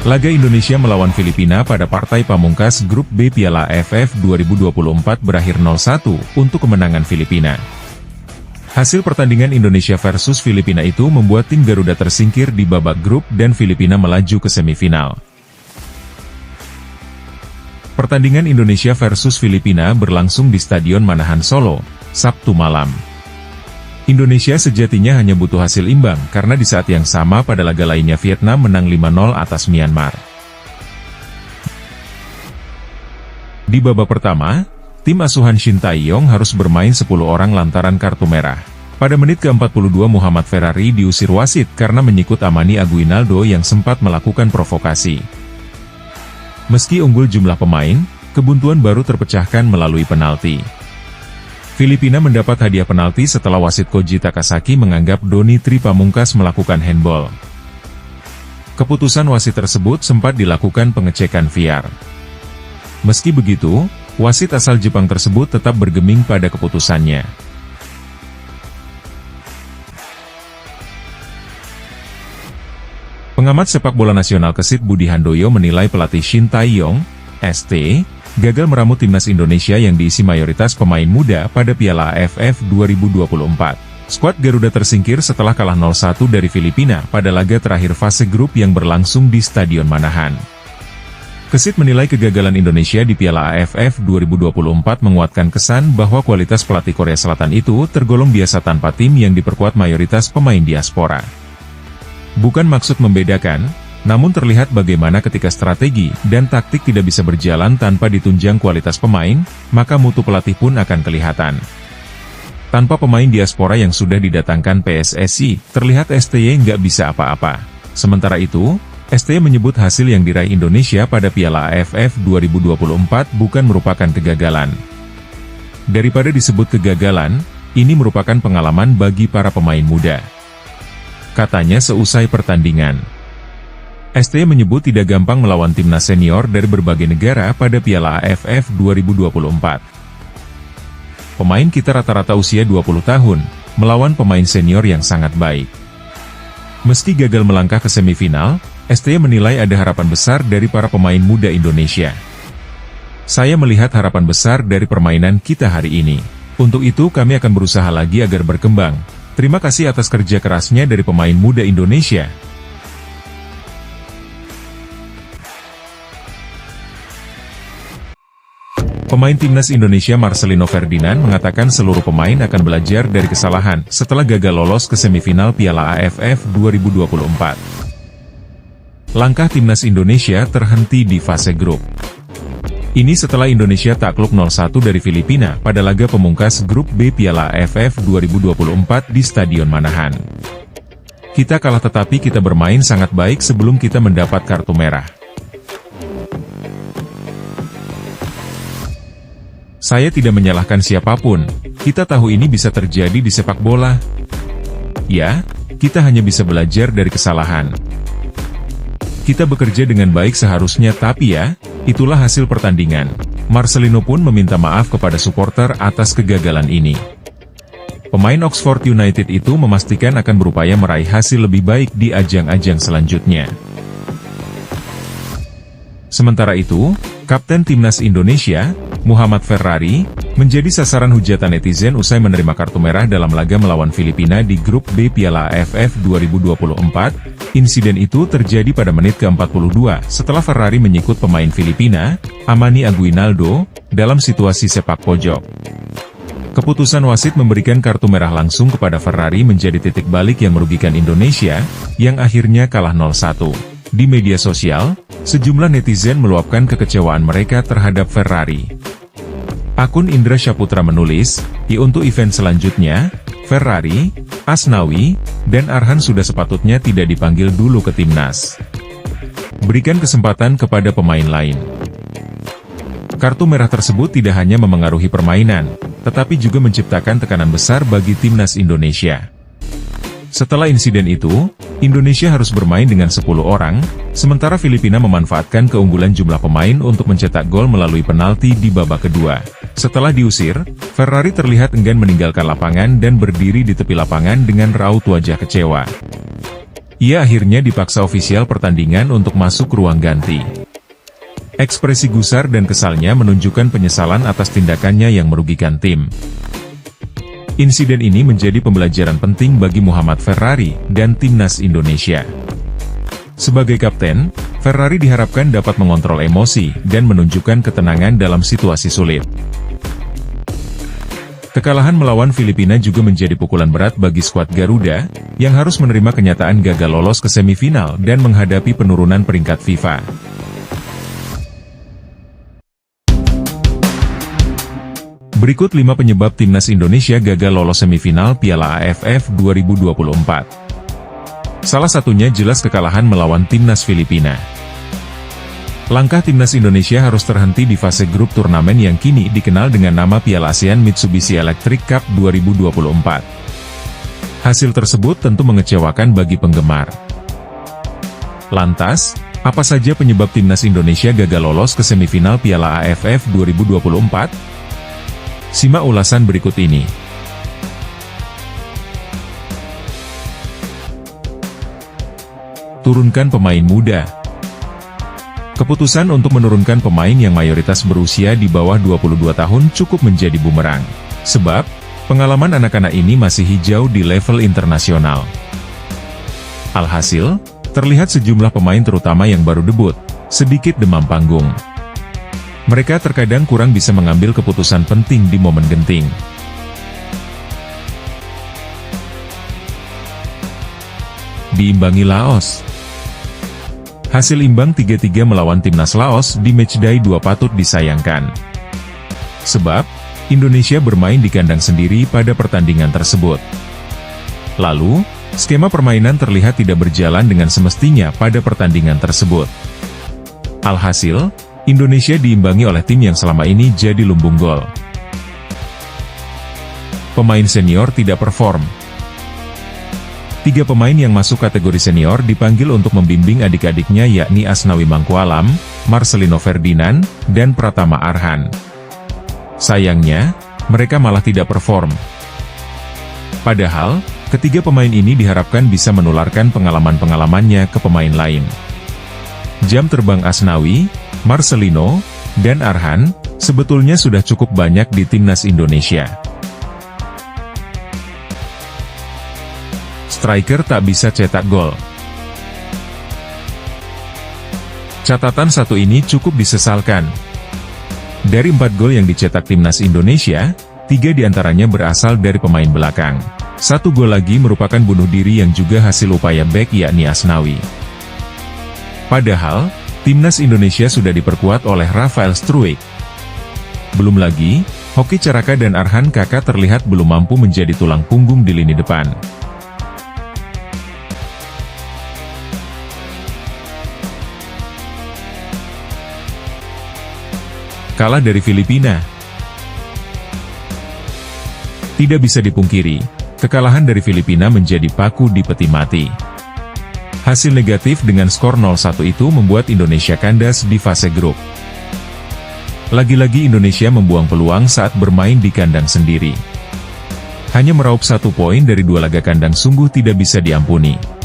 Laga Indonesia melawan Filipina pada partai pamungkas Grup B Piala AFF 2024 berakhir 0-1 untuk kemenangan Filipina. Hasil pertandingan Indonesia versus Filipina itu membuat tim Garuda tersingkir di babak grup dan Filipina melaju ke semifinal. Pertandingan Indonesia versus Filipina berlangsung di Stadion Manahan Solo, Sabtu malam. Indonesia sejatinya hanya butuh hasil imbang karena di saat yang sama pada laga lainnya Vietnam menang 5-0 atas Myanmar. Di babak pertama, tim asuhan Shin Tae-yong harus bermain 10 orang lantaran kartu merah. Pada menit ke-42 Muhammad Ferrari diusir wasit karena menyikut Amani Aguinaldo yang sempat melakukan provokasi. Meski unggul jumlah pemain, kebuntuan baru terpecahkan melalui penalti. Filipina mendapat hadiah penalti setelah wasit Koji Takasaki menganggap Doni Tri Pamungkas melakukan handball. Keputusan wasit tersebut sempat dilakukan pengecekan VAR. Meski begitu, wasit asal Jepang tersebut tetap bergeming pada keputusannya. Pengamat sepak bola nasional Kesit Budi Handoyo menilai pelatih Shin Tae-yong, ST, gagal meramu timnas Indonesia yang diisi mayoritas pemain muda pada Piala AFF 2024. Skuad Garuda tersingkir setelah kalah 0-1 dari Filipina pada laga terakhir fase grup yang berlangsung di Stadion Manahan. Kesit menilai kegagalan Indonesia di Piala AFF 2024 menguatkan kesan bahwa kualitas pelatih Korea Selatan itu tergolong biasa tanpa tim yang diperkuat mayoritas pemain diaspora. Bukan maksud membedakan, namun terlihat bagaimana ketika strategi dan taktik tidak bisa berjalan tanpa ditunjang kualitas pemain, maka mutu pelatih pun akan kelihatan. Tanpa pemain diaspora yang sudah didatangkan PSSI, terlihat STY nggak bisa apa-apa. Sementara itu, STY menyebut hasil yang diraih Indonesia pada Piala AFF 2024 bukan merupakan kegagalan. Daripada disebut kegagalan, ini merupakan pengalaman bagi para pemain muda. Katanya seusai pertandingan. ST menyebut tidak gampang melawan timnas senior dari berbagai negara pada Piala AFF 2024. Pemain kita rata-rata usia 20 tahun, melawan pemain senior yang sangat baik. Meski gagal melangkah ke semifinal, ST menilai ada harapan besar dari para pemain muda Indonesia. Saya melihat harapan besar dari permainan kita hari ini. Untuk itu kami akan berusaha lagi agar berkembang. Terima kasih atas kerja kerasnya dari pemain muda Indonesia. Pemain timnas Indonesia Marcelino Ferdinand mengatakan seluruh pemain akan belajar dari kesalahan setelah gagal lolos ke semifinal Piala AFF 2024. Langkah timnas Indonesia terhenti di fase grup. Ini setelah Indonesia takluk 0-1 dari Filipina pada laga pemungkas Grup B Piala AFF 2024 di Stadion Manahan. Kita kalah tetapi kita bermain sangat baik sebelum kita mendapat kartu merah. Saya tidak menyalahkan siapapun, kita tahu ini bisa terjadi di sepak bola. Ya, kita hanya bisa belajar dari kesalahan. Kita bekerja dengan baik seharusnya tapi ya, itulah hasil pertandingan. Marcelino pun meminta maaf kepada supporter atas kegagalan ini. Pemain Oxford United itu memastikan akan berupaya meraih hasil lebih baik di ajang-ajang selanjutnya. Sementara itu, Kapten Timnas Indonesia, Muhammad Ferrari, menjadi sasaran hujatan netizen usai menerima kartu merah dalam laga melawan Filipina di Grup B Piala AFF 2024. Insiden itu terjadi pada menit ke-42 setelah Ferrari menyikut pemain Filipina, Amani Aguinaldo, dalam situasi sepak pojok. Keputusan wasit memberikan kartu merah langsung kepada Ferrari menjadi titik balik yang merugikan Indonesia, yang akhirnya kalah 0-1. Di media sosial, sejumlah netizen meluapkan kekecewaan mereka terhadap Ferrari. Akun Indra Syaputra menulis, untuk event selanjutnya, Ferrari, Asnawi, dan Arhan sudah sepatutnya tidak dipanggil dulu ke timnas. Berikan kesempatan kepada pemain lain. Kartu merah tersebut tidak hanya memengaruhi permainan, tetapi juga menciptakan tekanan besar bagi timnas Indonesia. Setelah insiden itu, Indonesia harus bermain dengan 10 orang, sementara Filipina memanfaatkan keunggulan jumlah pemain untuk mencetak gol melalui penalti di babak kedua. Setelah diusir, Ferrari terlihat enggan meninggalkan lapangan dan berdiri di tepi lapangan dengan raut wajah kecewa. Ia akhirnya dipaksa ofisial pertandingan untuk masuk ruang ganti. Ekspresi gusar dan kesalnya menunjukkan penyesalan atas tindakannya yang merugikan tim. Insiden ini menjadi pembelajaran penting bagi Muhammad Ferrari dan timnas Indonesia. Sebagai kapten, Ferrari diharapkan dapat mengontrol emosi dan menunjukkan ketenangan dalam situasi sulit. Kekalahan melawan Filipina juga menjadi pukulan berat bagi skuad Garuda, yang harus menerima kenyataan gagal lolos ke semifinal dan menghadapi penurunan peringkat FIFA. Berikut 5 penyebab timnas Indonesia gagal lolos semifinal Piala AFF 2024. Salah satunya jelas kekalahan melawan timnas Filipina. Langkah timnas Indonesia harus terhenti di fase grup turnamen yang kini dikenal dengan nama Piala ASEAN Mitsubishi Electric Cup 2024. Hasil tersebut tentu mengecewakan bagi penggemar. Lantas, apa saja penyebab timnas Indonesia gagal lolos ke semifinal Piala AFF 2024? Simak ulasan berikut ini. Turunkan pemain muda. Keputusan untuk menurunkan pemain yang mayoritas berusia di bawah 22 tahun cukup menjadi bumerang. Sebab, pengalaman anak-anak ini masih hijau di level internasional. Alhasil, terlihat sejumlah pemain terutama yang baru debut, sedikit demam panggung. Mereka terkadang kurang bisa mengambil keputusan penting di momen genting. Diimbangi Laos. Hasil imbang 3-3 melawan timnas Laos di matchday 2 patut disayangkan. Sebab, Indonesia bermain di kandang sendiri pada pertandingan tersebut. Lalu, skema permainan terlihat tidak berjalan dengan semestinya pada pertandingan tersebut. Alhasil, Indonesia diimbangi oleh tim yang selama ini jadi lumbung gol. Pemain senior tidak perform. 3 pemain yang masuk kategori senior dipanggil untuk membimbing adik-adiknya yakni Asnawi Mangkualam, Marcelino Ferdinand, dan Pratama Arhan. Sayangnya, mereka malah tidak perform. Padahal, ketiga pemain ini diharapkan bisa menularkan pengalaman-pengalamannya ke pemain lain. Jam terbang Asnawi, Marcelino, dan Arhan, sebetulnya sudah cukup banyak di timnas Indonesia. Striker tak bisa cetak gol. Catatan satu ini cukup disesalkan. Dari 4 gol yang dicetak timnas Indonesia, 3 diantaranya berasal dari pemain belakang. 1 gol lagi merupakan bunuh diri yang juga hasil upaya bek yakni Asnawi. Padahal, timnas Indonesia sudah diperkuat oleh Rafael Struijk. Belum lagi, Hoki Caraka dan Arhan Kakak terlihat belum mampu menjadi tulang punggung di lini depan. Kalah dari Filipina. Tidak bisa dipungkiri, kekalahan dari Filipina menjadi paku di peti mati. Hasil negatif dengan skor 0-1 itu membuat Indonesia kandas di fase grup. Lagi-lagi Indonesia membuang peluang saat bermain di kandang sendiri. Hanya meraup 1 poin dari 2 laga kandang sungguh tidak bisa diampuni.